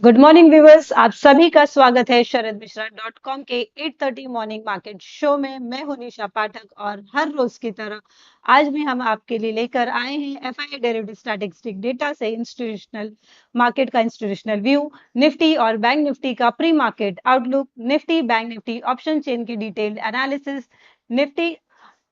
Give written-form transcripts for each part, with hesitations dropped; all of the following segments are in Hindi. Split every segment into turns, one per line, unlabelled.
गुड मॉर्निंग व्यूवर्स, आप सभी का स्वागत है शरद मिश्रा .com के 8:30 मॉर्निंग मार्केट शो में। मैं हूं निशा पाठक और हर रोज की तरह आज भी हम आपके लिए लेकर आए हैं एफआईआई डेरिवेटिव स्टैटिस्टिक डेटा से इंस्टीट्यूशनल मार्केट का इंस्टीट्यूशनल व्यू, निफ्टी और बैंक निफ्टी का pre market outlook, Nifty bank Nifty option chain की डिटेल्ड एनालिसिस, निफ्टी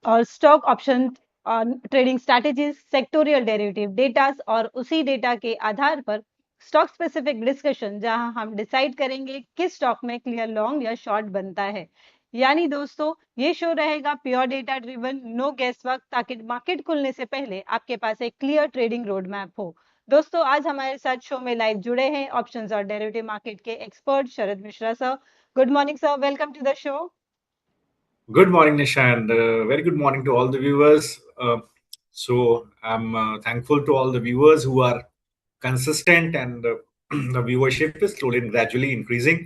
और stock option trading strategies, sectoral derivative datas और उसी डेटा के आधार पर स्टॉक स्पेसिफिक डिस्कशन, जहां हम डिसाइड करेंगे किस स्टॉक में क्लियर लॉन्ग या शॉर्ट बनता है। यानी दोस्तों, ये शो रहेगा pure data driven, no guess work, ताकि मार्केट खुलने से पहले आपके पास एक क्लियर ट्रेडिंग रोड मैप हो। दोस्तों, आज हमारे साथ शो में लाइव जुड़े हैं ऑप्शंस और डेरिवेटिव मार्केट के expert Sharad Mishra sir. Good morning sir, welcome to the show.
Good morning, Nisha, and very good morning to all the viewers. So I'm thankful to all the viewers who are consistent, and the viewership is slowly and gradually increasing.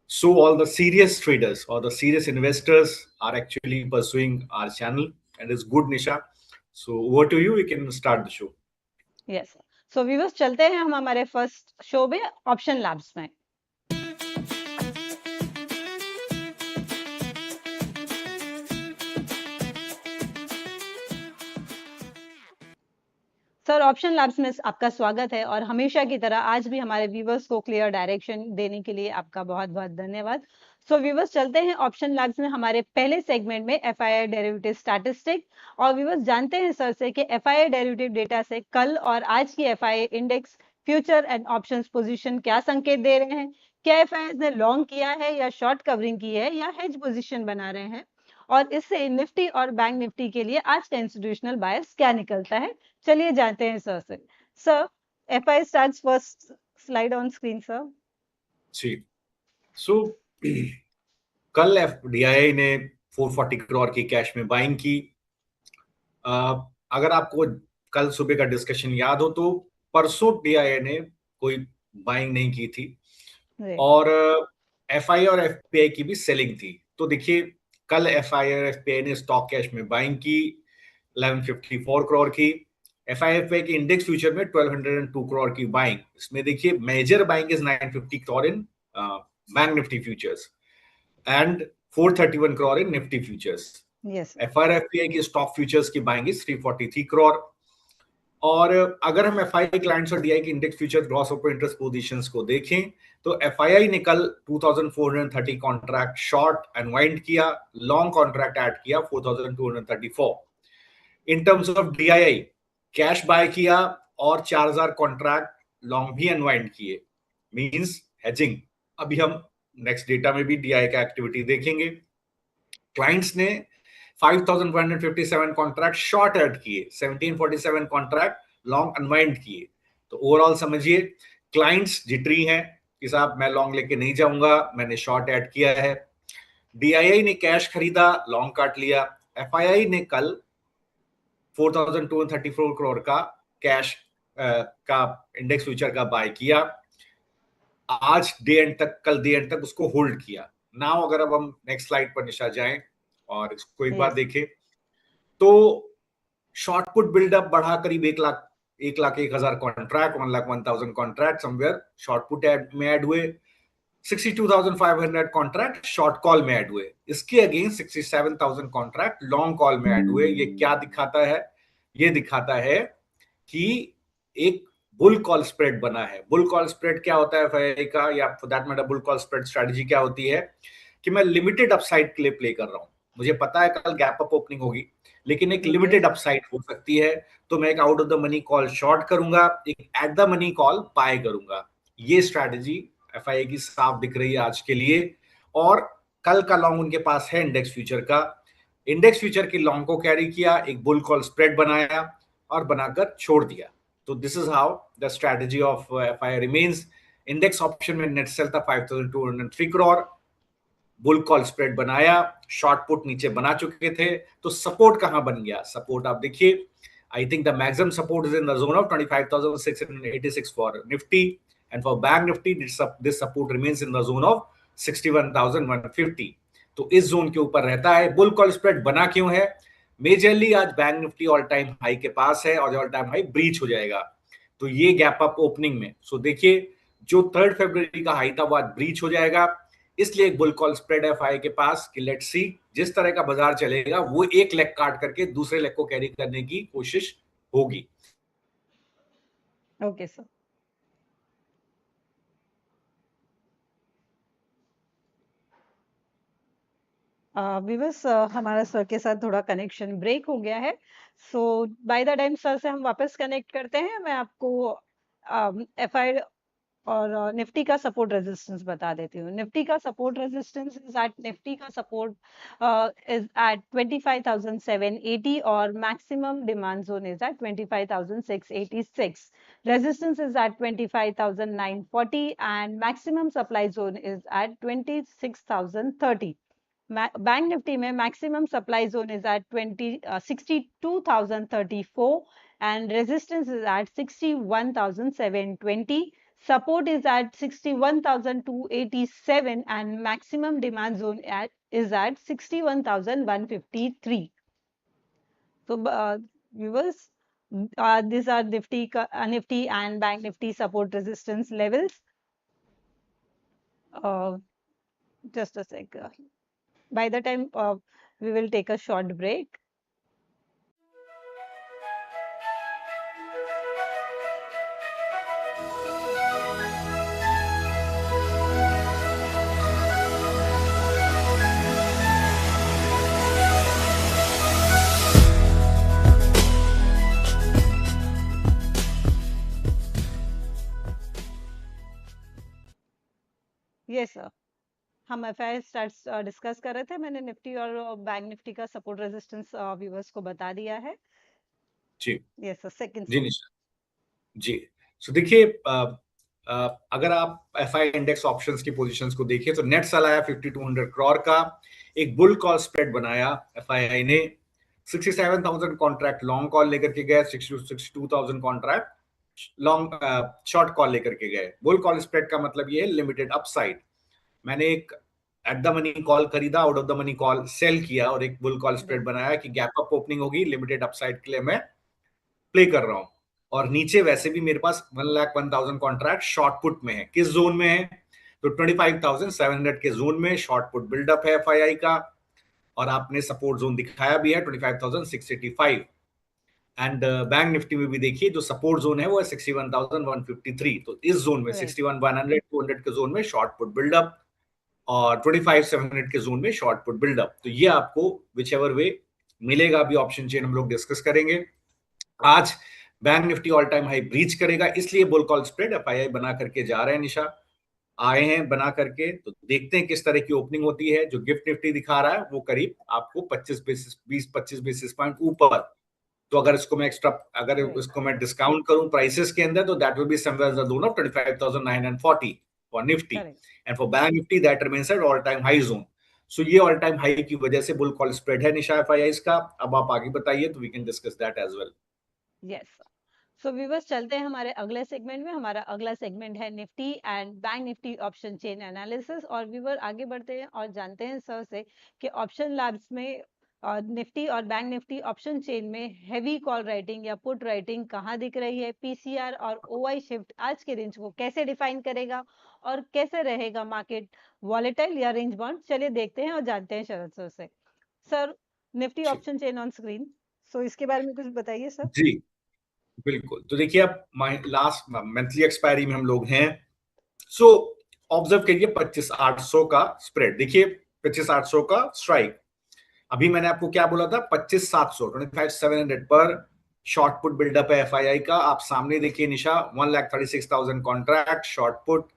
So all the serious traders or the serious investors are actually pursuing our channel, and it's good, Nisha. So over to you. You can start the show.
Yes sir. So viewers, चलते हैं हम हमारे फर्स्ट शो में ऑप्शन लैब्स में। सर, ऑप्शन लैब्स में आपका स्वागत है और हमेशा की तरह आज भी हमारे व्यूवर्स को क्लियर डायरेक्शन देने के लिए आपका बहुत बहुत धन्यवाद। सो व्यूवर्स, चलते हैं ऑप्शन लैब्स में हमारे पहले सेगमेंट में एफआईआई डेरिवेटिव स्टैटिस्टिक। और व्यूवर्स, जानते हैं सर से कि एफआईआई डेरिवेटिव डेटा से कल और आज की FII index future and options position क्या संकेत दे रहे हैं। क्या एफआईआई ने लॉन्ग किया है या शॉर्ट कवरिंग की है या हेज पोजीशन बना रहे हैं, और इससे निफ्टी और बैंक निफ्टी के लिए आज का इंस्टीट्यूशनल बायस क्या निकलता है। चलिए जानते हैं सर से। Sir, FI starts first slide on screen sir.
जी, सो कल एफडीआई ने 440 करोड़ की कैश में बाइंग की। अगर आपको कल सुबह का डिस्कशन याद हो तो परसों डीआईए ने कोई बाइंग नहीं की थी और एफआई और एफपीआई की भी सेलिंग थी। तो देखिए, कल एफआई और एफपीआई ने स्टॉक कैश में बाइंग की 1154 करोड़ की। एफआई की इंडेक्स फ्यूचर में 1202 करोड़ की बाइंग। इसमें देखिए, major buying is 950 crore in bank Nifty futures and 431 crore in Nifty futures. FII की स्टॉक फ्यूचर्स की बाइंग इज 343 करोड़। और अगर हम एफआईआई क्लाइंट्स और डीआई की index future gross open interest positions को देखें तो एफआईआई ने कल 2430 कॉन्ट्रैक्ट शॉर्ट अनवाइंड किया, लॉन्ग कॉन्ट्रैक्ट ऐड किया 4234। In terms of DII, cash buy किया और 4000 कॉन्ट्रैक्ट लॉन्ग भी अनवाइंड किए, मींस हेजिंग। अभी हम नेक्स्ट डेटा में भी डीआईआई का एक्टिविटी देखेंगे। क्लाइंट्स ने 5157 कॉन्ट्रैक्ट शॉर्ट ऐड किए, 1747 कॉन्ट्रैक्ट लॉन्ग अनवाइंड किए। तो ओवरऑल समझिए, क्लाइंट्स जिटरी हैं कि साहब मैं लॉन्ग लेके नहीं जाऊंगा, मैंने शॉर्ट ऐड किया है। डीआईआई ने कैश खरीदा, लॉन्ग काट लिया। एफआईआई ने कल 4234 करोड़ का कैश का इंडेक्स फ्यूचर का बाय किया। आज डे एंड तक, कल डे एंड तक उसको होल्ड किया। नाउ अगर अब हम नेक्स्ट स्लाइड पर निशा जाएं और इसको एक बार देखें तो शॉर्ट पुट बिल्डअप बढ़ा करीब 1,01,000 contract, 1,01,000 contract somewhere short put में ऐड हुए। 62,500 कॉन्ट्रैक्ट शॉर्ट कॉल में ऐड हुए। इसके अगेंस्ट 67,000 कॉन्ट्रैक्ट लॉन्ग कॉल में ऐड हुए। ये क्या दिखाता है? ये दिखाता है कि एक बुल कॉल स्प्रेड बना है। बुल कॉल स्प्रेड क्या होता है एफआईआई का, या for that matter bull call spread strategy क्या होती है कि मैं लिमिटेड अपसाइड के लिए प्ले कर रहा हूं। मुझे पता है कल गैप अप ओपनिंग होगी, लेकिन एक लिमिटेड अपसाइड हो सकती है, तो मैं एक out of the money call short करूंगा, एक at the money call buy करूंगा। ये स्ट्रैटेजी एफआईआई की साफ दिख रही है आज के लिए। और कल का लॉन्ग उनके पास है इंडेक्स फ्यूचर का। इंडेक्स फ्यूचर की लॉन्ग को कैरी किया, एक बुल कॉल स्प्रेड बनाया और बनाकर छोड़ दिया। तो this is how the strategy of FII remains. Index option में नेट सेल था 5203 करोड़, बुल कॉल स्प्रेड बनाया, शॉर्ट पुट नीचे बना चुके थे। तो सपोर्ट कहां बन गया? सपोर्ट आप देखिए, I think the maximum support is in the zone of 25,686 for Nifty, and for bank nifty this support remains in the zone of 61,150। तो इस जोन के ऊपर रहता है। बुल कॉल स्प्रेड बना क्यों है? मेजरली आज bank Nifty all time high के पास है और ऑल टाइम हाई ब्रीच हो जाएगा, तो ये गैप अप ओपनिंग में। सो देखिए, जो 3 फरवरी का हाई था वो आज ब्रीच हो जाएगा, इसलिए एक बुल कॉल स्प्रेड है एफआई के पास कि लेट्स सी जिस तरह का बाजार चलेगा वो एक लेग काट करके दूसरे लेग को कैरी करने की कोशिश होगी।
Okay sir. विवस हमारा सर के साथ थोड़ा कनेक्शन ब्रेक हो गया है, सो बाय द टाइम सर से हम वापस कनेक्ट करते हैं, मैं आपको एफआई और निफ्टी का सपोर्ट रेजिस्टेंस बता देती हूँ। निफ्टी का support resistance is at Nifty का सपोर्ट इज एट 25,780 और maximum demand zone is at 25,686। Resistance is at 25,940 and maximum supply zone is at 26,030। Bank Nifty में maximum supply zone is at 62,034 and resistance is at 61,720. Support is at 61,287 and maximum demand zone is at 61,153. So viewers, these are Nifty and Bank Nifty support resistance levels. Just a sec. By the time we will take a short break. Yes sir, हम एफआई स्टार्ट्स डिस्कस कर रहे थे, मैंने निफ्टी और बैंक निफ्टी का सपोर्ट रेजिस्टेंस व्यूअर्स को बता दिया है।
जी
यस सर, सेकंड
जी निशा जी। सो देखिए, अगर आप एफआई इंडेक्स ऑप्शंस की पोजीशंस को देखिए तो नेट सेल आया 5200 करोड़ का, एक बुल कॉल स्प्रेड बनाया एफआईआई ने, 67,000 कॉन्ट्रैक्ट लॉन्ग कॉल लेकर के गए, 62,000 कॉन्ट्रैक्ट लॉन्ग शॉर्ट कॉल लेकर के गए। बुल कॉल स्प्रेड का मतलब ये है लिमिटेड अपसाइड। मैंने एक एट द मनी कॉल खरीदा, out of the money call sell किया और एक बुल कॉल स्प्रेड बनाया कि गैप अप ओपनिंग होगी, लिमिटेड अपसाइड के लिए मैं प्ले कर रहा हूं। और नीचे वैसे भी मेरे पास 1,01,000 कॉन्ट्रैक्ट शॉर्ट पुट में है। किस जोन में है? तो 25,700 के जोन में शॉर्ट पुट बिल्डअप है एफआईआई का, और आपने सपोर्ट जोन दिखाया भी है 25,685। एंड बैंक निफ्टी में भी देखिए जो सपोर्ट जोन है वो है 61,153। तो इस जोन में 61,100 200 के जोन में शॉर्ट पुट बिल्डअप और 25,700 के जोन में शॉर्ट पुट बिल्डअप। तो ये आपको विच एवर वे मिलेगा, अभी ऑप्शन चेन हम लोग डिस्कस करेंगे। आज bank Nifty all time high breach करेगा, इसलिए बुल कॉल स्प्रेड एफआईआई बना करके जा रहे हैं। निशा आए हैं बना करके, तो देखते हैं किस तरह की ओपनिंग होती है। जो गिफ्ट निफ्टी दिखा रहा है वो करीब आपको 20-25 बेसिस पॉइंट ऊपर। तो अगर इसको मैं एक्स्ट्रा, अगर इसको मैं डिस्काउंट करूं प्राइसेस के अंदर, तो that will be somewhere in the zone of 25,940 for Nifty, and for bank Nifty that remains at all time high zone. So ये ऑल टाइम हाई की वजह से बुल कॉल स्प्रेड है निशा एफआईआई का। अब आप आगे बताइए तो we can discuss that as well.
Yes, so viewers चलते हैं हमारे अगले सेगमेंट में। हमारा अगला सेगमेंट है Nifty and bank Nifty option chain analysis. और व्यूअर आगे बढ़ते हैं और जानते हैं सर से कि ऑप्शन लैब्स में निफ्टी और बैंक निफ्टी ऑप्शन चेन में हेवी कॉल राइटिंग या पुट राइटिंग कहाँ दिख रही है, पीसीआर और ओआई शिफ्ट आज के रेंज को कैसे डिफाइन करेगा और कैसे रहेगा मार्केट वॉलेटाइल या रेंज बाउंड। चलिए देखते हैं और जानते हैं शरद सर से। Sir, Nifty option chain on screen, so इसके बारे में कुछ बताइए सर।
जी बिल्कुल, तो देखिए अब लास्ट मंथली एक्सपायरी में हम लोग हैं। सो ऑब्जर्व करिए 25,800 का स्प्रेड, देखिए 25,800 का स्ट्राइक। अभी मैंने आपको क्या बोला था, 25,700 25,700 पर शॉर्ट पुट बिल्डअप है एफआईआई का। आप सामने देखिए निशा, 1,36,000 कॉन्ट्रैक्ट शॉर्ट पुट,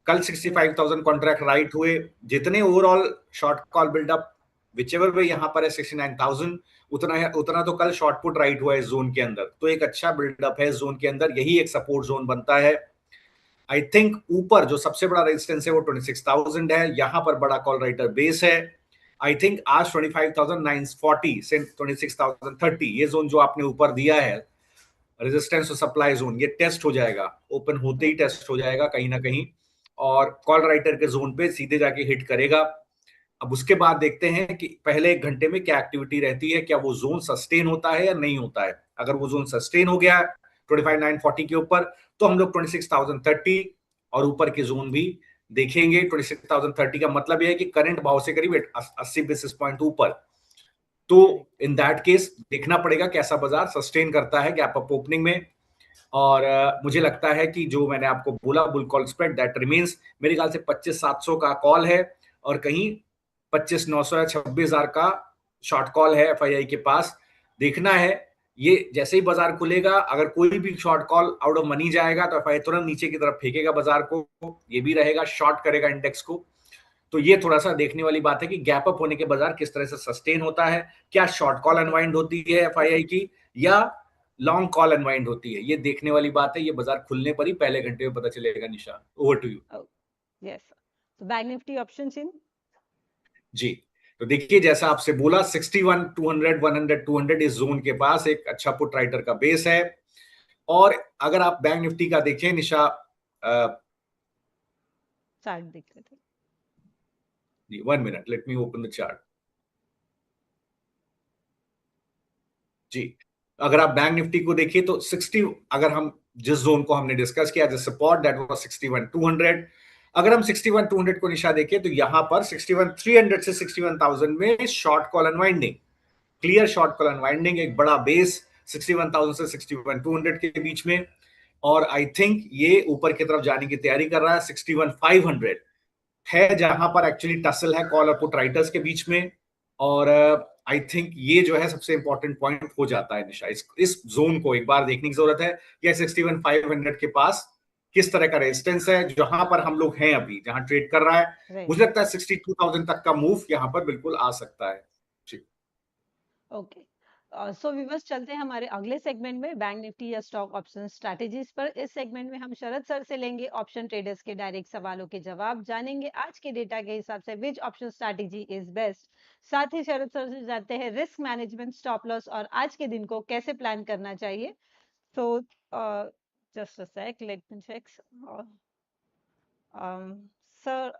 कल 65,000 कॉन्ट्रैक्ट राइट हुए। जितने overall short call buildup whichever way यहाँ पर है 69,000, उतना है, उतना तो कल शॉर्ट पुट राइट हुआ है इस जोन के अंदर। तो एक अच्छा बिल्डअप है इस जोन के अंदर, यही एक सपोर्ट जोन बनता है। आई थिंक ऊपर जो सबसे बड़ा रेजिस्टेंस है वो 26,000 है, यहाँ पर बड़ा कॉल राइटर बेस है। आई थिंक आज 25,940 से 26,030 ये जोन जो आपने ऊपर दिया है रेजिस्टेंस और सप्लाई जोन, ये टेस्ट हो जाएगा, ओपन होते ही टेस्ट हो जाएगा कहीं ना कहीं, और कॉल राइटर के जोन पे सीधे जाके हिट करेगा। अब उसके बाद देखते हैं कि पहले एक घंटे में क्या एक्टिविटी रहती है, क्या वो जोन सस्टेन होता है या नहीं होता है। अगर वो जोन सस्टेन हो गया 25,940 के ऊपर, तो हम लोग 26,030 और ऊपर के जोन भी देखेंगे। 26,030 का मतलब यह है कि करंट भाव से करीब 80 बेसिस पॉइंट ऊपर। तो इन दैट केस देखना पड़ेगा कैसा बाजार सस्टेन करता है गैप अप ओपनिंग में। और मुझे लगता है कि जो मैंने आपको बोला bull call spread that remains, मेरे ख्याल से 25,700 का कॉल है और कहीं 25,900 या 26,000 का शॉर्ट कॉल है एफआईआई के पास। देखना है ये जैसे ही बाजार खुलेगा, अगर कोई भी short call out of money जाएगा तो एफआईआई तुरंत नीचे की तरफ फेंकेगा बाजार को, ये भी रहेगा, शॉर्ट करेगा इंडेक्स को। तो ये थोड़ा सा देखने वाली बात है कि गैप अप होने के बाजार किस तरह से सस्टेन होता है, क्या शॉर्ट कॉल अनवाइंड होती है एफआईआई की या लॉन्ग कॉल अनवाइंड होती है, ये देखने वाली बात है। ये बाजार खुलने पर ही पहले घंटे में पता चलेगा। निशा, ओवर टू यू।
यस, तो बैंक निफ्टी ऑप्शंस इन।
जी, तो देखिए जैसा आपसे बोला 61 200 100 200 इस जोन के पास एक अच्छा पुट राइटर का बेस है। और अगर आप बैंक निफ्टी का देखें निशा,
चार्ट देख लेते हैं।
जी 1 minute, let me open the chart. जी, अगर आप बैंक निफ्टी को देखिए तो 60, अगर हम जिस जोन को हमने डिस्कस किया एज सपोर्ट दैट वाज 61 200, अगर हम 61 200 को निशा देखें तो यहां पर 61 300 से 61,000 में short call unwinding, clear short call unwinding, एक बड़ा बेस 61,000 से 61 200 के बीच में। और आई थिंक ये ऊपर की तरफ जाने की तैयारी कर रहा है। 61 500 है जहां पर एक्चुअली टसल है कॉल और पुट राइटर्स के बीच में। और आई थिंक ये जो है सबसे इंपॉर्टेंट पॉइंट हो जाता है निशा। इस जोन को एक बार देखने की जरूरत है कि 61 500 के पास किस तरह का रेजिस्टेंस है जहां पर हम लोग हैं अभी, जहां ट्रेड कर रहा है। मुझे लगता है 62,000 तक का मूव यहां पर बिल्कुल आ सकता है।
ओके, सो व्यूअर्स चलते हैं हमारे अगले सेगमेंट में, बैंक निफ्टी या स्टॉक ऑप्शन स्ट्रैटेजीज पर। इस सेगमेंट में हम शरद सर से लेंगे ऑप्शन ट्रेडर्स के डायरेक्ट सवालों के जवाब, जानेंगे आज के डेटा के हिसाब से which option strategy is best. साथ ही शरद सर से जानते हैं रिस्क मैनेजमेंट, स्टॉप लॉस और आज के दिन को कैसे प्लान करना चाहिए। So just a sec, let me check sir.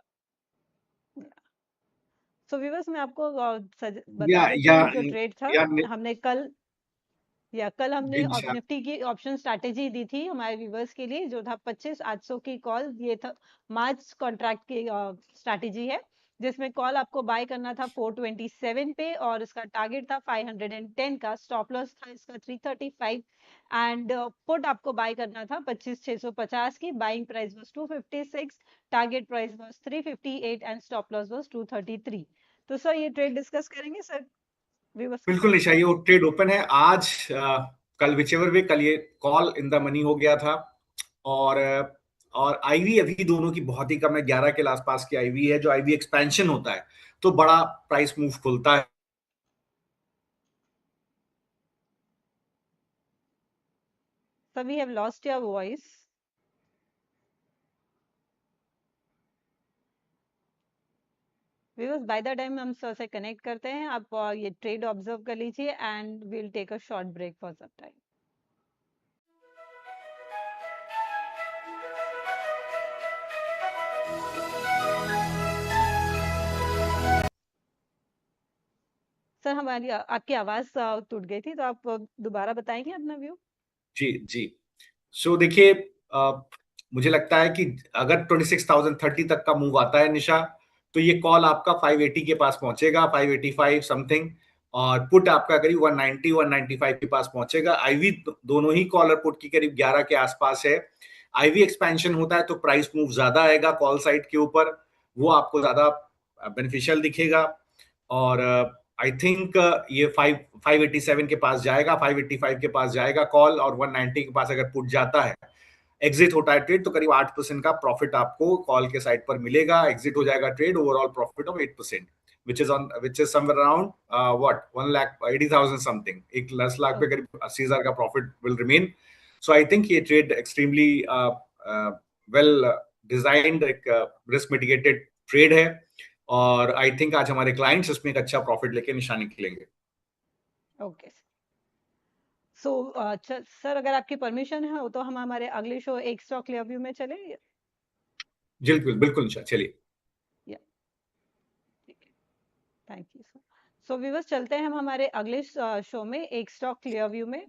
So viewers मैं आपको
या
बता देती
या
हूँ जो ट्रेड था।
या
हमने कल हमने
निशा,
निफ्टी की ऑप्शन स्ट्रैटेजी दी थी हमारे व्यूवर्स के लिए, जो था 25,800 की कॉल। ये था मार्च कॉन्ट्रैक्ट की स्ट्रैटेजी है, जिसमें कॉल आपको बाय करना था 427 पे और इसका टारगेट था 510 का, स्टॉप लॉस था इसका 335 एंड पुट आपको बाय करना था 25,650 की। Buying price was 256, target price was 358 and stop loss was 233। तो सर ये ट्रेड डिस्कस करेंगे सर व्यूवर्स के
बिल्कुल
साथ।
निशा, ये ट्रेड ओपन है आज। कल विचेवर वे, कल ये कॉल इन द मनी हो गया था। और और आईवी अभी दोनों की बहुत ही कम है, 11 के आसपास की आईवी है। जो आईवी एक्सपेंशन होता है तो बड़ा प्राइस मूव खुलता है।
So we have lost your voice. Because by the time हम सर से कनेक्ट करते हैं, आप ये ट्रेड ऑब्जर्व कर लीजिए and we'll take a short break for some time. Sir हमारी आपकी आवाज टूट गई थी, तो आप दोबारा बताएंगे अपना व्यू।
जी जी, सो देखिए, मुझे लगता है कि अगर 26,030 तक का मूव आता है निशा, तो ये कॉल आपका 580 के पास पहुंचेगा, 585 समथिंग। और पुट आपका करीब 190 195 के पास पहुंचेगा। आईवी दोनों ही कॉल और पुट की करीब 11 के आसपास है। आईवी एक्सपेंशन होता है तो प्राइस मूव ज्यादा आएगा कॉल साइड के ऊपर, वो आपको ज्यादा बेनिफिशियल दिखेगा। और आई थिंक ये 587 के पास जाएगा, 585 के पास जाएगा कॉल, और 190 के पास अगर पुट जाता है, एग्जिट होता है ट्रेड, तो करीब 8% का प्रॉफिट आपको कॉल के साइड पर मिलेगा। एग्जिट हो जाएगा trade, overall profit of 8%, which is somewhere around what 1,80,000 something, 1,10,00,000 पे करीब 80,000 का profit will remain. So I think ये ट्रेड एक्सट्रीमली वेल डिजाइंड, एक रिस्क मिटिगेटेड ट्रेड है। और आई थिंक आज हमारे क्लाइंट्स इसमें एक अच्छा प्रॉफिट लेके निशान निकलेंगे।
ओके, सो सर अगर आपकी परमिशन है तो हम हमारे अगले शो एक स्टॉक क्लियर व्यू में चले।
बिल्कुल बिल्कुल निशा, चलिए।
या ठीक है, thank you sir. So viewers चलते हैं हम हमारे अगले शो में एक स्टॉक क्लियर व्यू में।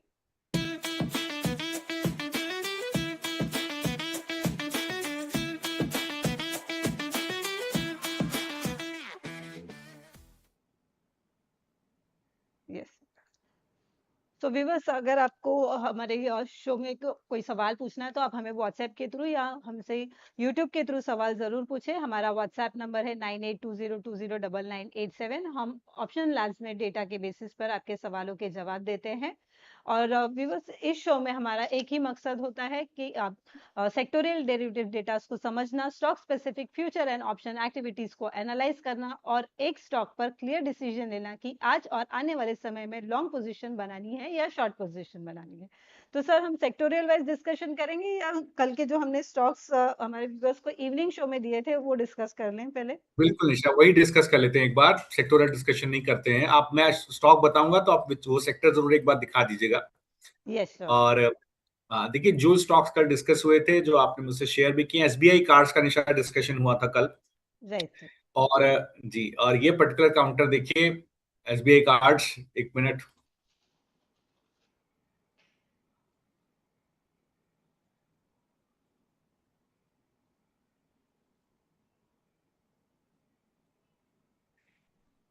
सो व्यूअर्स, अगर आपको हमारे शो में कोई सवाल पूछना है तो आप हमें व्हाट्सएप के थ्रू या हमसे यूट्यूब के थ्रू सवाल जरूर पूछें। हमारा व्हाट्सएप नंबर है 9820209987। हम ऑप्शन लैब्स में डेटा के बेसिस पर आपके सवालों के जवाब देते हैं। और व्यूअर्स, इस शो में हमारा एक ही मकसद होता है कि आप सेक्टोरियल डेरिवेटिव डेटा को समझना, stock specific future and option activities को एनालाइज करना और एक स्टॉक पर क्लियर डिसीजन लेना कि आज और आने वाले समय में लॉन्ग पोजीशन बनानी है या शॉर्ट पोजीशन बनानी है। तो सर, हम सेक्टोरियल वाइज डिस्कशन करेंगे या कल के जो हमने स्टॉक्स हमारे व्यूअर्स को इवनिंग शो में दिए थे वो डिस्कस कर लें पहले?
बिल्कुल निशा, वही डिस्कस कर लेते हैं एक बार, सेक्टोरल डिस्कशन नहीं करते हैं। आप, मैं स्टॉक बताऊंगा तो आप वो सेक्टर जरूर एक बार दिखा दीजिएगा।
Yes sir.
और देखिए, जो स्टॉक्स कल डिस्कस हुए थे, जो आपने मुझसे शेयर भी किए, एसबीआई कार्ड्स का निशा डिस्कशन हुआ था कल।
Right sir.
और जी, और ये पर्टिकुलर काउंटर देखिए, एसबीआई कार्ड्स, एक मिनट।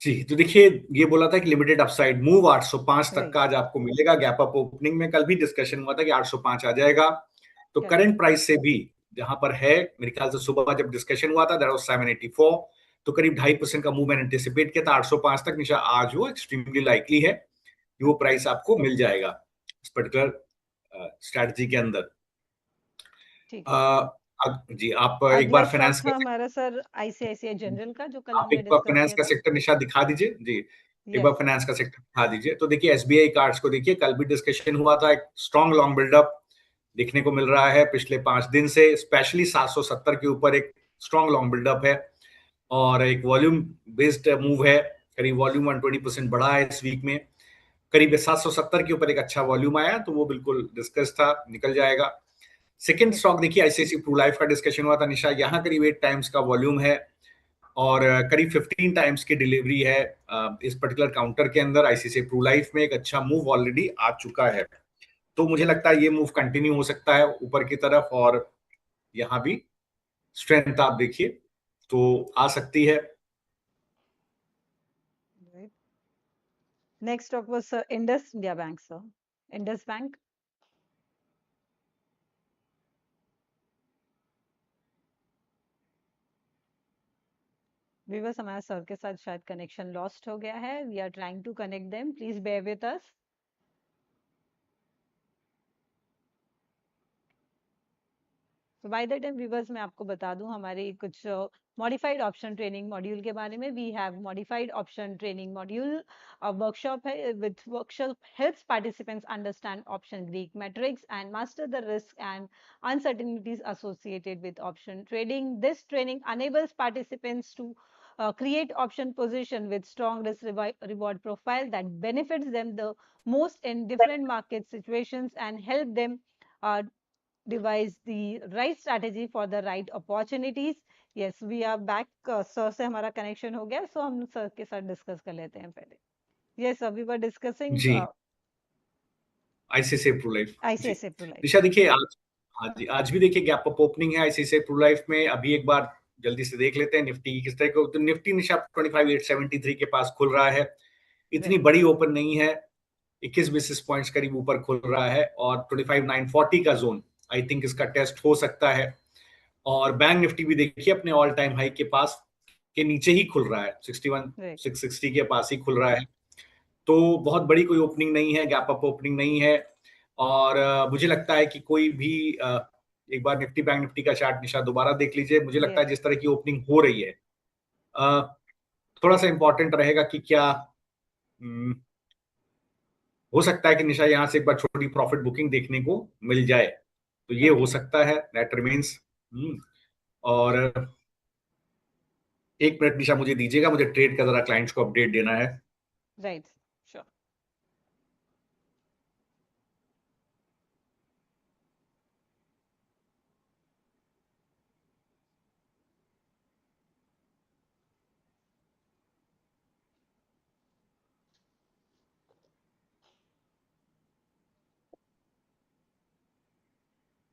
जी, तो देखिए, ये बोला था कि लिमिटेड अपसाइड मूव 805 तक
राइट।
का आज आपको मिलेगा। गैप अप ओपनिंग में कल भी डिस्कशन हुआ था कि 805 आ जाएगा। तो
करेक्ट।
करंट प्राइस से भी जहां पर है, मेरे ख्याल से सुबह जब डिस्कशन हुआ था दैट वाज 784, तो करीब 2.5% का मूव मैंने एंटिसिपेट किया था। 805 तक निशा आज वो एक्सट्रीमली लाइकली है कि वो
ओके।
प्राइस आपको मिल जाएगा इस पर्टिकुलर स्ट्रैटेजी के अंदर।
ठीक है।
जी, आप एक
अगला
बार
स्टॉक
फाइनेंस
था
का,
हमारा सर आईसीआईसीआई जनरल का, जो कल
आप
हमने
एक बार
डिस्कस
फाइनेंस
किया
का
था।
सेक्टर निशा दिखा दीजिए जी। एक बार
यस सर।
फाइनेंस का सेक्टर दिखा दीजिए। तो देखिए, एसबीआई कार्ड्स को देखिए, कल भी डिस्कशन हुआ था, एक स्ट्रॉन्ग लॉन्ग बिल्डअप देखने को मिल रहा है पिछले 5 दिन से, स्पेशली 770 के ऊपर एक स्ट्रॉन्ग लॉन्ग बिल्डअप है और एक वॉल्यूम बेस्ड मूव है। करीब वॉल्यूम 120% बढ़ा है इस वीक में। करीब 770 के ऊपर एक अच्छा वॉल्यूम आया, तो वो बिल्कुल डिस्कस था, निकल जाएगा। सेकेंड
ठीक है।
स्टॉक देखिए, आईसीआईसी प्रू लाइफ का डिस्कशन हुआ था निशा, यहाँ करीब 8 टाइम्स का वॉल्यूम है और करीब 15 टाइम्स की डिलीवरी है इस पर्टिकुलर काउंटर के अंदर। आईसीआईसीआई प्रू लाइफ में एक अच्छा मूव ऑलरेडी आ चुका है, तो मुझे लगता है ये मूव कंटिन्यू हो सकता है ऊपर की तरफ, और यहाँ भी स्ट्रेंथ आप देखिए तो आ सकती है।
Next stock was Indus India bank sir. Indus bank. Viewers, हमारा सर के साथ शायद कनेक्शन लॉस्ट हो गया है। We are trying to connect them, please bear with us. तो बाय द टाइम व्यूवर्स, मैं आपको बता दूं हमारी कुछ मॉडिफाइड ऑप्शन ट्रेनिंग मॉड्यूल के बारे में। We have modified option training module workshop है, with workshop helps participants understand option Greek matrix and master the risk and uncertainties associated with option trading. This training enables participants to create option position with strong risk reward profile that benefits them the most in different market situations and help them uh, devise the right strategy for the right opportunities. Yes, we are back. Sir से हमारा कनेक्शन हो गया, सो हम सर के साथ डिस्कस कर लेते हैं पहले। यस, वी वर डिस्कसिंग
जी, आईसीआईसीआई प्रू लाइफ। जी,
आईसीआईसीआई प्रू लाइफ।
दिशा देखिए आज, हाँ जी, आज भी देखिए गैप अप ओपनिंग है आईसीआईसीआई प्रू लाइफ में। अभी एक बार जल्दी से देख लेते हैं निफ्टी की किस तरह को। तो निफ्टी निशा 25,873 के पास खुल रहा है, इतनी
राइट।
बड़ी ओपन नहीं है, 21 बेसिस पॉइंट्स करीब ऊपर खुल रहा है, और 25,940 का जोन आई थिंक इसका टेस्ट हो सकता है। और बैंक निफ्टी भी देखिए अपने ऑल टाइम हाई के पास के नीचे ही खुल रहा है, 61
राइट।
660 के पास ही खुल रहा है। तो बहुत बड़ी कोई ओपनिंग नहीं है, गैप अप ओपनिंग नहीं है। और मुझे लगता है कि कोई भी एक बार निफ्टी बैंक निफ्टी का चार्ट निशा दोबारा देख लीजिए। मुझे लगता है
यस।
जिस तरह की ओपनिंग हो रही है, थोड़ा सा इंपॉर्टेंट रहेगा कि क्या हम्म, हो सकता है कि निशा यहाँ से एक बार छोटी प्रॉफिट बुकिंग देखने को मिल जाए, तो ये हो
ओके।
सकता है, दैट रिमेन्स। और 1 मिनट निशा मुझे दीजिएगा, मुझे ट्रेड का जरा क्लाइंट्स को अपडेट देना है।
राइट। श्योर।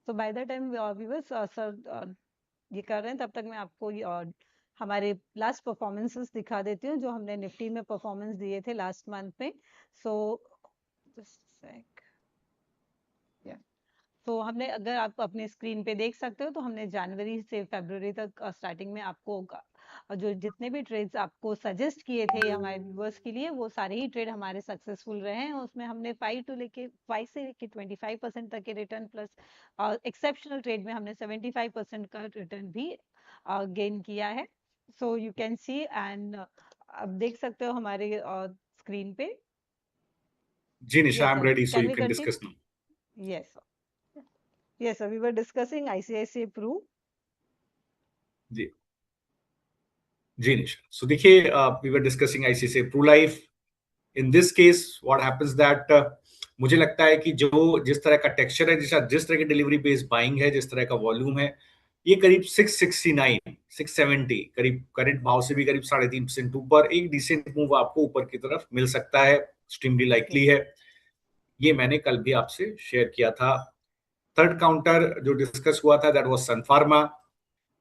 तो by the time viewers sir ये कर रहे हैं, तब तक मैं आपको हमारे लास्ट परफॉर्मेंसेस दिखा देती हूँ जो हमने निफ्टी में परफॉर्मेंस दिए थे लास्ट मंथ में। सो sec. Yeah. तो हमने, अगर आप अपने स्क्रीन पे देख सकते हो, तो हमने जनवरी से फरवरी तक स्टार्टिंग में आपको जो जितने भी ट्रेड्स आपको सजेस्ट किए थे हमारे व्यूअर्स के लिए, वो सारे ही ट्रेड हमारे सक्सेसफुल रहे हैं। उसमें हमने 5 से लेके 25% तक के रिटर्न, प्लस एक्सेप्शनल ट्रेड में हमने 75% का रिटर्न भी गेन किया है। So you can see, and आप देख सकते हो हमारे स्क्रीन पे।
जी Nisha, I
yes
am
sir,
ready, so
can
you
we
can
continue?
Discuss now.
Yes Yes, sir. We were discussing ICICI Pru.
जी जी निशा, सो देखिए, we were discussing ICICI Pru Life. In this case what happens that, मुझे लगता है कि जो जिस तरह का टेक्सचर है, जिस तरह की डिलीवरी बेस्ड बाइंग है, जिस तरह का वॉल्यूम है, ये करीब 669 670 करीब करंट भाव से भी करीब 3.5% ऊपर एक डिसेंट मूव आपको ऊपर की तरफ मिल सकता है, एक्सट्रीमली लाइकली है। ये मैंने कल भी आपसे शेयर किया था। थर्ड काउंटर जो डिस्कस हुआ था, दैट वाज सन फार्मा।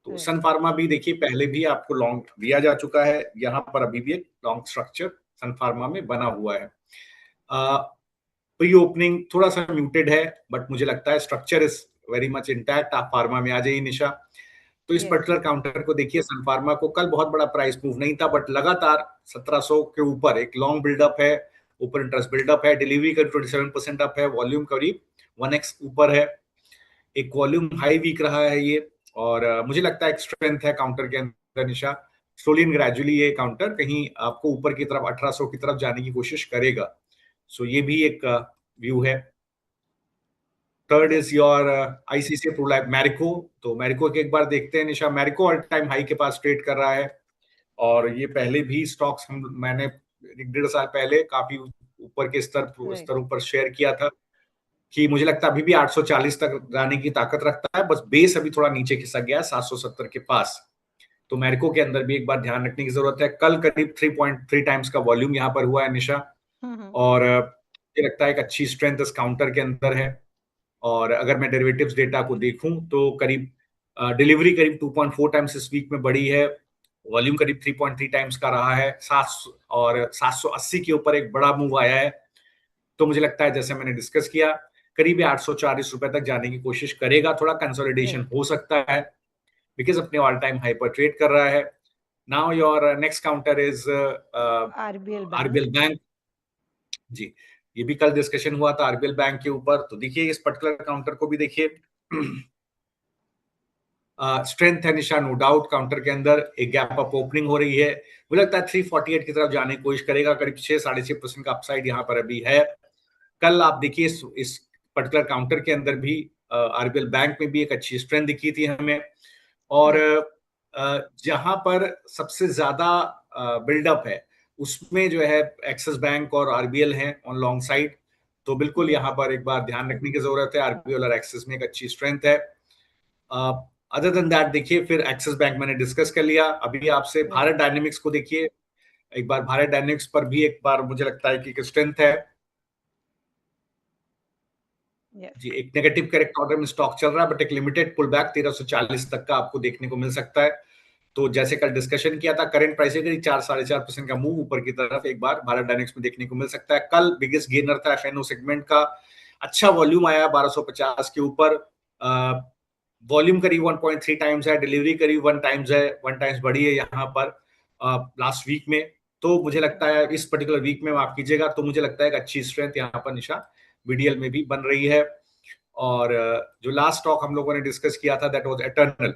तो सन फार्मा भी देखिए, पहले भी आपको लॉन्ग दिया जा चुका है, यहाँ पर अभी भी एक लॉन्ग स्ट्रक्चर सन फार्मा में बना हुआ है। प्री ओपनिंग थोड़ा सा म्यूटेड है, बट मुझे लगता है structure is very much intact. आप फार्मा में आ जाइए निशा। तो इस पर्टिकुलर काउंटर को देखिए, सन फार्मा को कल बहुत बड़ा प्राइस मूव नहीं था, बट लगातार 1700 के ऊपर एक लॉन्ग बिल्डअप है, ऊपर इंटरेस्ट बिल्डअप है, डिलीवरी करीब 27% अप है, वॉल्यूम करीब 1x ऊपर है, एक वॉल्यूम हाई वीक रहा है ये। और मुझे लगता है एक स्ट्रेंथ है काउंटर के अंदर निशा। स्लोली एंड ग्रेजुअली ये काउंटर कहीं आपको ऊपर की तरफ 1800 की तरफ जाने की कोशिश करेगा। सो ये भी एक व्यू है। Third is your ICICI Pru life Marico. तो मैरिको के एक बार देखते हैं Nisha. Marico all time high के पास ट्रेड कर रहा है, और ये पहले भी स्टॉक्स मैंने 1.5 साल पहले काफी ऊपर के स्तरों पर शेयर किया था कि मुझे लगता है अभी भी 840 तक जाने की ताकत रखता है, बस बेस अभी थोड़ा नीचे खिसक गया है 770 के पास। तो मैरिको के अंदर भी एक बार ध्यान रखने की जरूरत है। कल करीब 3.3 टाइम्स का वॉल्यूम यहाँ पर हुआ है निशा, और मुझे लगता है एक अच्छी स्ट्रेंथ इस काउंटर के अंदर है। और अगर मैं डेरिवेटिव्स डेटा को देखूं तो करीब डिलीवरी करीब 2.4 टाइम्स इस वीक में बढ़ी है, वॉल्यूम करीब 3.3 टाइम्स का रहा है, 700 और 780 के ऊपर एक बड़ा मूव आया है। तो मुझे लगता है जैसे मैंने डिस्कस किया, करीब 840 रुपए तक जाने की कोशिश करेगा। थोड़ा कंसोलिडेशन हो सकता है, बिकॉज अपने ऑल टाइम हाई पर ट्रेड कर रहा है। Now your next counter is RBL bank. जी, ये भी कल डिस्कशन हुआ था आरबीएल बैंक के ऊपर। तो देखिए, इस पर्टिकुलर काउंटर को भी देखिए, स्ट्रेंथ है निशा, नो डाउट। काउंटर के अंदर एक गैप अप ओपनिंग हो रही है, मुझे लगता है 348 की तरफ जाने की कोशिश करेगा। करीब 6-6.5% का अपसाइड यहाँ पर अभी है। कल आप देखिए, इस पर्टिकुलर काउंटर के अंदर भी आरबीएल बैंक में भी एक अच्छी स्ट्रेंथ दिखी थी हमें। और जहां पर सबसे ज्यादा बिल्डअप है, उसमें जो है एक्सिस बैंक और आरबीएल है ऑन लॉन्ग साइड। तो बिल्कुल यहाँ पर एक बार ध्यान रखने की जरूरत है। आरबीएल और एक्सिस में एक अच्छी स्ट्रेंथ है। अदर देन दैट देखिए, फिर एक्सिस बैंक मैंने डिस्कस कर लिया। अभी आपसे भारत डायनेमिक्स को देखिए एक बार। भारत डायनेमिक्स पर भी एक बार मुझे लगता है कि एक स्ट्रेंथ है। जी, एक नेगेटिव करेक्ट ऑर्डर में स्टॉक चल रहा है, बट एक लिमिटेड पुल बैक 1340 तक का आपको देखने को मिल सकता है। तो जैसे कल डिस्कशन किया था, करंट प्राइस के 4-4.5% का मूव ऊपर की तरफ एक बार भारत डायनेमिक्स में देखने को मिल सकता है। कल बिगेस्ट गेनर था एफएनओ सेगमेंट का, अच्छा वॉल्यूम आया 1250 के ऊपर। वॉल्यूम करीब 1.3 टाइम्स है, डिलीवरी करीब 1 टाइम्स है, 1 टाइम्स बढ़ी है यहाँ पर लास्ट वीक में। तो मुझे लगता है इस पर्टिकुलर वीक में माफ कीजिएगा, तो मुझे लगता है एक अच्छी स्ट्रेंथ यहाँ पर निशा बीडीएल में भी बन रही है। और जो लास्ट स्टॉक हम लोगों ने डिस्कस किया था, दैट वाज एटर्नल।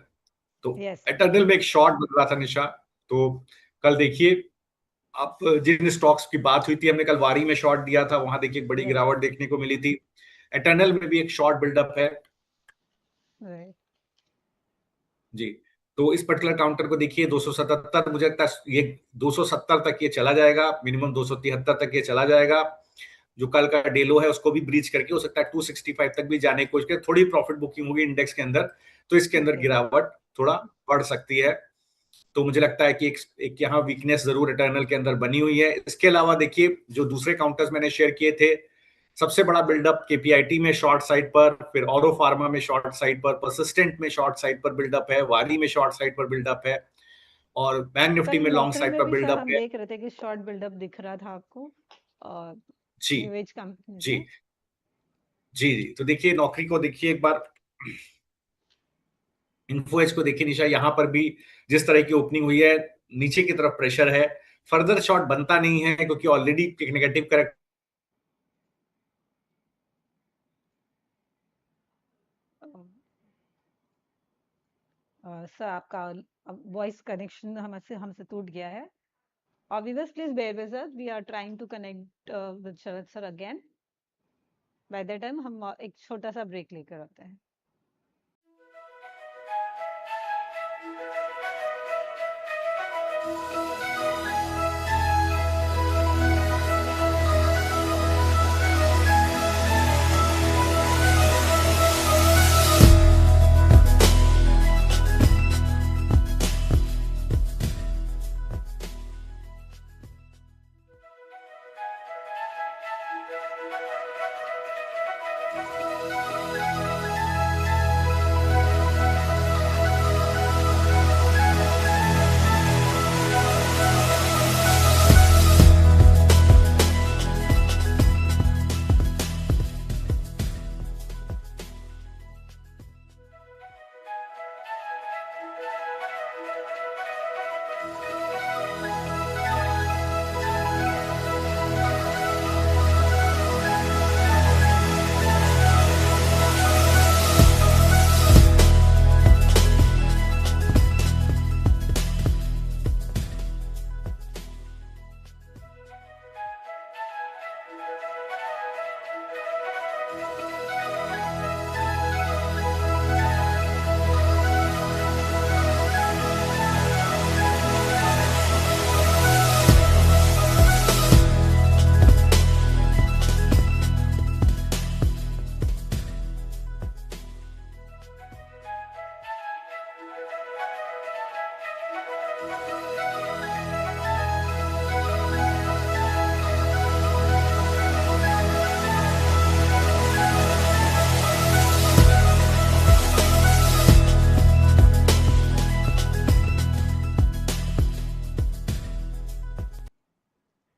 तो एटर्नल में एक शॉर्ट बन रहा था निशा। तो कल देखिए, आप जिन स्टॉक्स की बात हुई थी, हमने कल वारी में शॉर्ट दिया था, वहां देखिए एक बड़ी गिरावट देखने को मिली थी। एटर्नल में भी एक शॉर्ट बिल्डअप है। जी, तो इस पर्टिकुलर काउंटर को देखिए 277, मुझे लगता है ये 270 तक ये चला जाएगा, मिनिमम 273 तक ये चला जाएगा। जो कल का डेलो है उसको भी ब्रीच करके हो सकता है 265 तक भी जाने की कोशिश करे। थोड़ी प्रॉफिट बुकिंग होगी इंडेक्स के अंदर, तो इसके अंदर गिरावट थोड़ा बढ़ सकती है। तो मुझे लगता है कि एक यहाँ वीकनेस जरूर रिटर्नल के अंदर बनी हुई है। इसके अलावा देखिए, जो दूसरे काउंटर्स मैंने शेयर किए थे, सबसे बड़ा बिल्डअप केपीआईटी में शॉर्ट साइड पर, फिर ऑरो फार्मा में शॉर्ट साइड पर, परसिस्टेंट में शॉर्ट साइड पर बिल्डअप है, वारी में शॉर्ट साइड पर बिल्डअप है, और बैंक निफ्टी में लॉन्ग साइड पर बिल्डअप है।
देख रहे थे कि शॉर्ट बिल्डअप दिख रहा था आपको
जी
न्यूएज कंपनी
जी, जी जी, तो देखिए नौकरी को देखिए एक बार, इन्फो एज को देखिए निशा, यहाँ पर भी जिस तरह की ओपनिंग हुई है, नीचे की तरफ प्रेशर है, फर्दर शॉट बनता नहीं है क्योंकि ऑलरेडी एक नेगेटिव करेक्ट।
सर आपका वॉइस कनेक्शन हमसे हमसे टूट गया है। और viewers please bear with us, we are trying to connect with Sharad sir again। By the time हम एक छोटा सा ब्रेक लेकर आते हैं।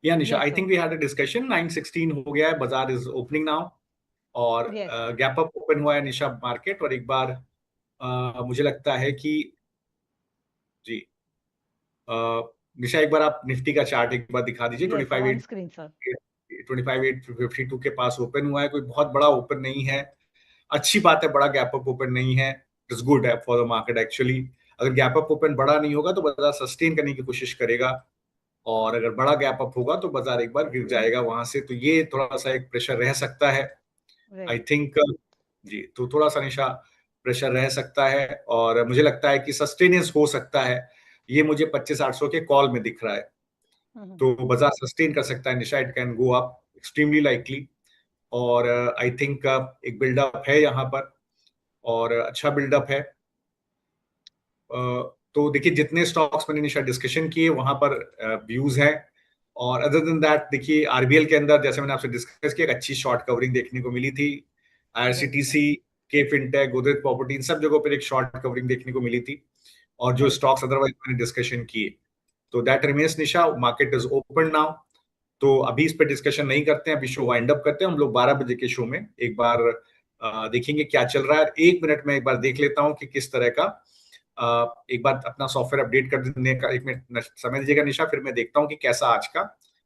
या Nisha,
yes
I
sir.
Think we had a discussion, 9:16 हो गया है, बाजार इज ओपनिंग नाउ, और
yes sir.
Gap up open हुआ है निशा मार्केट, और एक बार मुझे लगता है कि जी, निशा एक बार आप निफ्टी का चार्ट एक बार दिखा दीजिए।
Yes sir, on screen sir.
25,852 के पास ओपन हुआ है, कोई बहुत बड़ा ओपन नहीं है। अच्छी बात है, बड़ा गैप अप ओपन नहीं है, इट्स गुड है फॉर द मार्केट एक्चुअली। अगर गैप अप ओपन बड़ा नहीं होगा तो बाजार सस्टेन करने की कोशिश करेगा, और अगर बड़ा गैप अप होगा तो बाजार एक बार गिर जाएगा वहां से, तो ये थोड़ा सा एक प्रेशर रह सकता है, आई
राइट।
थिंक। जी, तो थोड़ा सा निशा प्रेशर रह सकता है, और मुझे लगता है कि सस्टेनेंस हो सकता है, ये मुझे 25,800 के कॉल में दिख रहा है, तो बाजार सस्टेन कर सकता है Nisha, it can go up extremely likely, और आई थिंक एक बिल्डअप है यहाँ पर, और अच्छा बिल्डअप है। तो देखिए जितने स्टॉक्स मैंने निशा डिस्कशन किए वहां पर व्यूज हैं, और अदर देन दैट देखिए आरबीएल के अंदर जैसे मैंने आपसे डिस्कस किया, एक अच्छी शॉर्ट कवरिंग देखने को मिली थी,
right sir.
IRCTC K fintech Godrej property, इन सब जगहों पर एक शॉर्ट कवरिंग देखने को मिली थी, और जो
राइट सर।
स्टॉक्स अदरवाइज मैंने डिस्कशन किए, तो that remains Nisha, market is open now. तो अभी इस पे डिस्कशन नहीं करते हैं, अभी शो वाइंड अप करते हैं, हम लोग 12 बजे के शो में एक बार देखेंगे क्या चल रहा है। एक मिनट में एक बार देख लेता हूं कि किस तरह का, एक बार अपना सॉफ्टवेयर अपडेट कर देने का एक मिनट समय दीजिएगा निशा, फिर मैं देखता हूं कि कैसा आज का,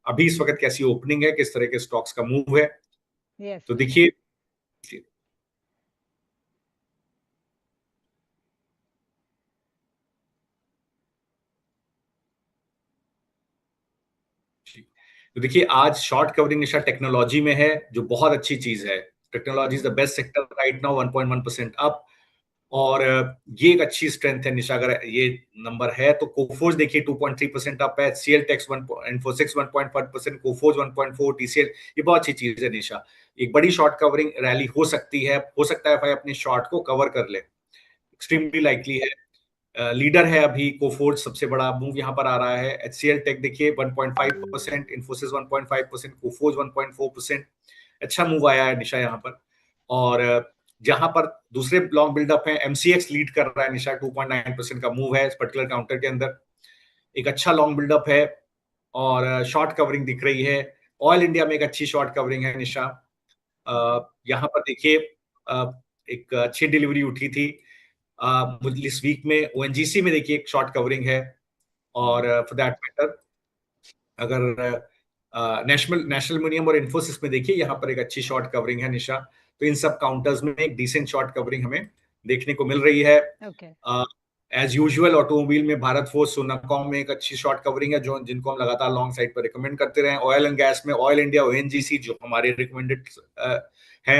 अभी इस वक्त कैसी ओपनिंग है, किस तरह के स्टॉक्स का मूव है।
यस
तो
सर।
देखिए, तो देखिए आज शॉर्ट कवरिंग निशा टेक्नोलॉजी में है, जो बहुत अच्छी चीज है। Technology is the best sector right now, 1.1% up, और ये एक अच्छी स्ट्रेंथ है निशा। अगर ये नंबर है तो कोफोर्स देखिए 2.3% अप है, सीएल टेक्स 1, इन्फोसिस 1.5%, कोफोर्स 1.4, टीसीएल, ये बहुत अच्छी चीज है निशा। एक बड़ी शॉर्ट कवरिंग रैली हो सकती है, हो सकता है भाई अपने शॉर्ट को कवर कर ले, एक्सट्रीमली
ओके।
लाइकली है। लीडर है अभी कोफोर्ज, सबसे बड़ा मूव यहाँ पर आ रहा है। एचसीएल टेक देखिए 1.5%, इन्फोसिस 1.5%, कोफोर्ज 1.4%, अच्छा मूव आया है निशा यहाँ पर। और जहां पर दूसरे लॉन्ग बिल्डअप है, एमसीएक्स लीड कर रहा है निशा, 2.9% का मूव है इस पर्टिकुलर काउंटर के अंदर, एक अच्छा लॉन्ग बिल्डअप है, और शॉर्ट कवरिंग दिख रही है। ऑयल इंडिया में एक अच्छी शॉर्ट कवरिंग है निशा, यहाँ पर देखिए एक अच्छी डिलीवरी उठी थी इस वीक में। ओएनजीसी में देखिए एक शॉर्ट कवरिंग है, और फॉर दैट मैटर अगर नेशनल नेशनल एल्युमिनियम और इन्फोसिस में देखिए यहाँ पर एक अच्छी शॉर्ट कवरिंग है निशा। तो इन सब काउंटर्स में एक डिसेंट शॉर्ट कवरिंग हमें देखने को मिल रही है।
ओके।
एज यूजुअल ऑटोमोबाइल में भारत फोर्स, सोनाकॉम में एक अच्छी शॉर्ट कवरिंग है, जो जिनको हम लगातार लॉन्ग साइड पर रिकमेंड करते रहे। ऑयल एंड गैस में ऑयल इंडिया, ओएनजीसी जो हमारे रिकमेंडेड है।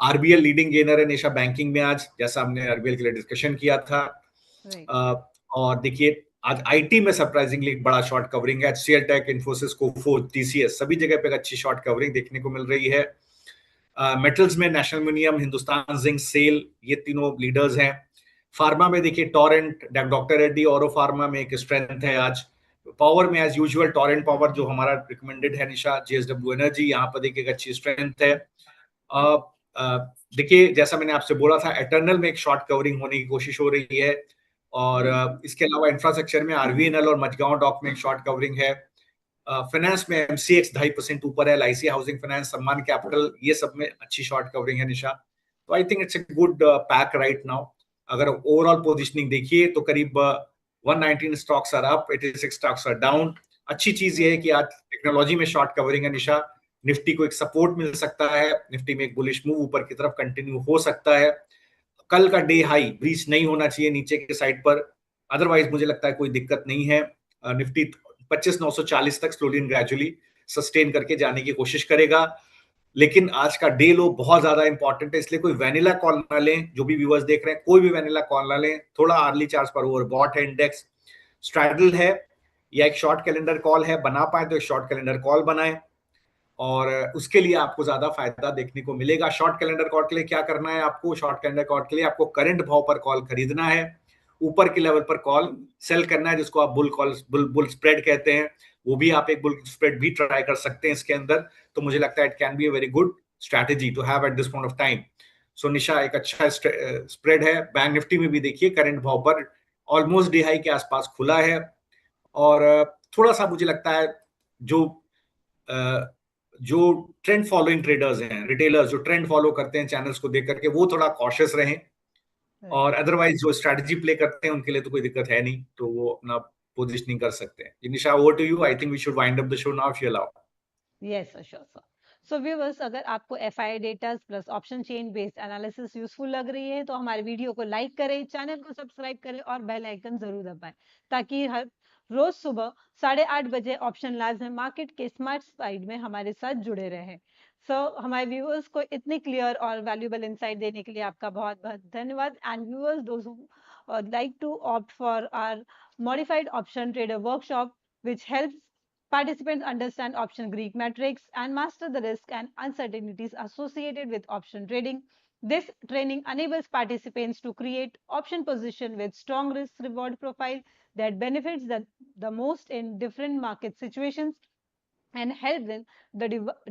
आरबीएल लीडिंग गेनर है निशा बैंकिंग में आज, जैसा हमने आरबीएल के लिए डिस्कशन किया था। और देखिए आज आईटी में सरप्राइजिंगली एक बड़ा शॉर्ट कवरिंग है। एचसीएल टेक, इन्फोसिस, कोफो, टीसीएस सभी जगह पे एक अच्छी शॉर्ट कवरिंग देखने को मिल रही है। मेटल्स में national aluminium, Hindustan zinc, SAIL, ये तीनों लीडर्स हैं। फार्मा में देखिए टोरेंट, डॉक्टर रेड्डी, औरो फार्मा में एक स्ट्रेंथ है आज। पावर में एज यूजुअल टोरेंट पावर जो हमारा रिकमेंडेड है निशा, जेएसडब्ल्यू एनर्जी, यहाँ पर देखिए एक अच्छी स्ट्रेंथ है। देखिए जैसा मैंने आपसे बोला था, एटर्नल में एक शॉर्ट कवरिंग होने की कोशिश हो रही है, और इसके अलावा इंफ्रास्ट्रक्चर में आरवीएनएल और मझगांव डॉक में एक शॉर्ट कवरिंग है। फाइनेंस में एमसीएक्स 2.5% ऊपर है, LIC housing finance, Sammaan capital, ये सब में अच्छी शॉर्ट कवरिंग है निशा। तो I think it's a good pack right now. अगर ओवरऑल पोजीशनिंग देखिए तो करीब 119 stocks are up, 86 stocks are down. अच्छी चीज ये है कि आज टेक्नोलॉजी में शॉर्ट कवरिंग है निशा। निफ्टी को एक सपोर्ट मिल सकता है, निफ्टी में एक बुलिश मूव ऊपर की तरफ कंटिन्यू हो सकता है। कल का डे हाई ब्रीच नहीं होना चाहिए नीचे के साइड पर, अदरवाइज मुझे लगता है कोई दिक्कत नहीं है। निफ्टी 25,940 तक स्लोली एंड ग्रेजुअली सस्टेन करके जाने की कोशिश करेगा। लेकिन आज का डे लो बहुत ज्यादा इंपॉर्टेंट है, इसलिए कोई वैनिला कॉल ना लें। जो भी व्यूअर्स देख रहे हैं, कोई भी वैनिला कॉल ना लें। थोड़ा अर्ली चार्ज पर ओवरबॉट है इंडेक्स, स्ट्रैडल है, या एक शॉर्ट कैलेंडर कॉल है। बना पाए तो एक शॉर्ट कैलेंडर कॉल बनाएं, और उसके लिए आपको ज्यादा फायदा देखने को मिलेगा। शॉर्ट कैलेंडर कॉल के लिए क्या करना है आपको? शॉर्ट कैलेंडर कॉल के लिए आपको करंट भाव पर कॉल खरीदना है, ऊपर के लेवल पर कॉल सेल करना है, जिसको आप बुल कॉल, बुल स्प्रेड कहते हैं। वो भी आप एक बुल स्प्रेड भी ट्राई कर सकते हैं इसके अंदर। तो मुझे लगता है it can be a very good strategy to have at this point of time. So Nisha एक अच्छा स्प्रेड है। बैंक निफ्टी में भी देखिए करंट भाव पर ऑलमोस्ट डे हाई के आसपास खुला है, और थोड़ा सा मुझे लगता है जो जो ट्रेंड फॉलोइंग ट्रेडर्स हैं, रिटेलर्स जो ट्रेंड फॉलो करते हैं चैनल्स को देख करके, वो थोड़ा कॉशियस रहें। और अदरवाइज जो स्ट्रैटेजी प्ले करते हैं उनके लिए तो कोई दिक्कत है नहीं, तो वो अपना पोजीशनिंग कर सकते हैं। Nisha, over to you. I think we should wind up the show now if you allow.
Yes sir, sure sir. So viewers, अगर आपको FI data plus option chain based analysis useful लग रही है तो हमारे वीडियो को लाइक करें, चैनल को सब्सक्राइब करें और बेल आइकन जरूर दबाएं, ताकि हर रोज सुबह 8:30 बजे ऑप्शन लैब्स में मार्केट के स्मार्ट साइड में हमारे साथ जुड़े रहें। सो हमारे व्यूअर्स को इतनी क्लियर और वैल्यूएबल इंसाइट देने के लिए आपका बहुत बहुत धन्यवाद। And viewers, those who like to opt for our modified option trader workshop, which helps participants understand option Greek metrics and master the risk and uncertainties associated with option trading. This training enables participants to create option position with strong risk reward profile that benefits the most in different market situations, and help them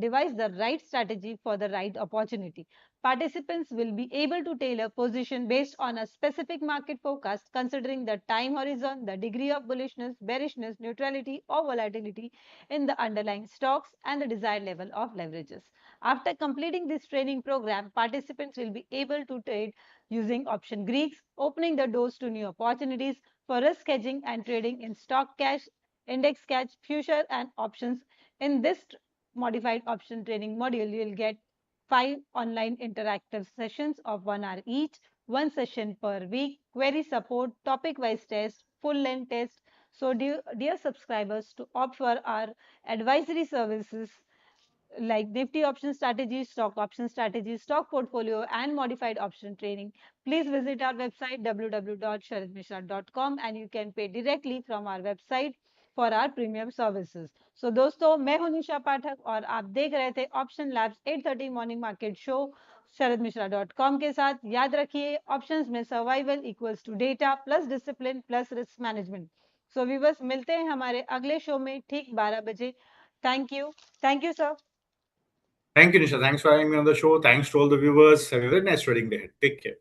devise the right strategy for the right opportunity. Participants will be able to tailor position based on a specific market forecast, considering the time horizon, the degree of bullishness, bearishness, neutrality, or volatility in the underlying stocks, and the desired level of leverages. After completing this training program, participants will be able to trade using option Greeks, opening the doors to new opportunities for risk hedging and trading in stock cash, index cash, future, and options. In this modified option training module, you will get 5 online interactive sessions of 1 hour each, 1 session per week, query support, topic-wise test, full-length test. So, dear subscribers, to opt for our advisory services like Nifty option strategy, stock option strategy, stock portfolio, and modified option training, please visit our website www.sharadmishra.com, and you can pay directly from our website for our premium services. So दोस्तों, मैं हूं निशा पाठक और आप देख रहे थे option labs 8:30 morning market show sharadmishra.com के साथ। याद रखिए, ऑप्शंस में survival equals to data plus discipline plus risk management. So viewers, मिलते हैं हमारे अगले शो में ठीक 12 बजे। Thank you sir.
Thank you, Nisha. Thanks for having me on the show. Thanks to all the viewers. Have a very nice trading day. Take care.